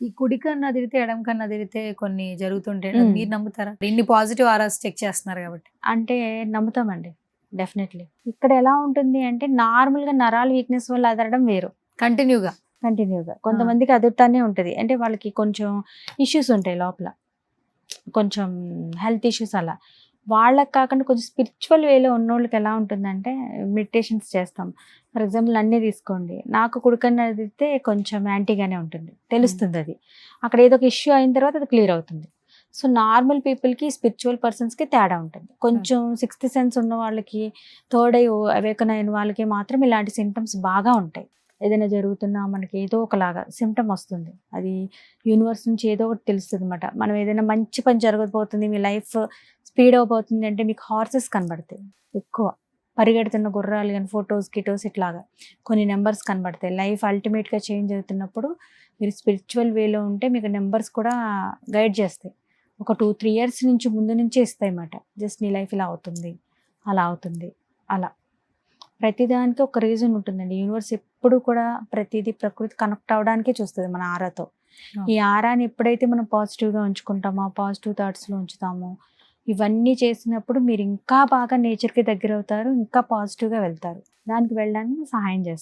ఈ కుడి కన్ను అదిరితే, ఎడమ కన్ను అదిరితే కొన్ని జరుగుతుంటాయి. అది హ్మ్. మీరు నమ్ముతారా? ఇన్ని పాజిటివ్ ఆరాస్ చెక్ చేస్తున్నారు కాబట్టి. అంటే నమ్ముతామండి. డెఫినెట్‌లీ. ఇక్కడ ఎలా ఉంటుంది అంటే నార్మల్‌గా నరాల వీక్‌నెస్ వల్ల అదరడం వేరు. కంటిన్యూగా. కంటిన్యూగా. కొంతమందికి అదురుతానే ఉంటది. అంటే వాళ్ళకి కొంచెం ఇష్యూస్ ఉంటాయి లోపల. కొంచెం హెల్త్ ఇష్యూస్ అలా. వాళ్ళకి కాకుండా కొంచెం స్పిరిచువల్ వేలో ఉన్నోళ్ళకి ఎలా ఉంటుందంటే మెడిటేషన్స్ చేస్తాం. ఫర్ ఎగ్జాంపుల్ నన్నే తీసుకోండి. నాకు కుడి కన్ను అదిరితే కొంచెం యాంటీగానే ఉంటుంది. తెలుస్తుందది. అక్కడ ఏదో ఒక ఇష్యూ అయిన తర్వాత అది క్లియర్ అవుతుంది. సో, నార్మల్ పీపుల్‌కి, స్పిరిచువల్ పర్సన్స్‌కి తేడా ఉంటుంది. కొంచెం సిక్స్త్ సెన్స్ ఉన్న వాళ్ళకి, థర్డ్ ఐ అవేకన్ అయిన వాళ్ళకి మాత్రం ఇలాంటి సింప్టమ్స్ బాగా ఉంటాయి. ఏదైనా జరుగుతున్నా మనకి ఏదో ఒకలాగా సిమ్టమ్ వస్తుంది. అది యూనివర్స్ నుంచి ఏదో ఒకటి తెలుస్తదనమాట. మనం ఏదైనా మంచి పని జరగబోతుంది, మీ లైఫ్ స్పీడ్ అవ్వబోతుంది అంటే మీకు హార్సెస్ కనబడతాయి ఎక్కువ. పరిగెడుతున్న గుర్రాలు గాని, ఫోటోస్, గిటోస్ ఇట్లాగా కొన్ని నంబర్స్ కనబడతాయి. లైఫ్ అల్టిమేట్‌గా చేంజ్ అవుతున్నప్పుడు మీరు స్పిరిచువల్ వేలో ఉంటే మీకు నంబర్స్ కూడా గైడ్ చేస్తాయి. ఒక 2, 3 ఇయర్స్ నుంచి ముందు నుంచే ఇస్తాయన్నమాట. జస్ట్ నీ లైఫ్ ఇలా అవుతుంది, అలా అవుతుంది, అలా. ప్రతిదానికి ఒక రీజన్ ఉంటుందండి. యూనివర్స్ ఎప్పుడు కూడా ప్రతీదీ ప్రకృతి కనెక్ట్ అవ్వడానికే చూస్తది మన ఆరాతో. ఈ ఆరాని ఎప్పుడైతే మనం పాజిటివ్‌గా ఉంచుకుంటామో, పాజిటివ్ థాట్స్‌లో ఉంచుతామో, ఇవన్నీ చేసినప్పుడు మీరు ఇంకా బాగా నేచర్‌కి దగ్గరవుతారు. ఇంకా పాజిటివ్‌గా వెళ్తారు. దానికి వెళ్ళడానికి సహాయం చేస్తుంది.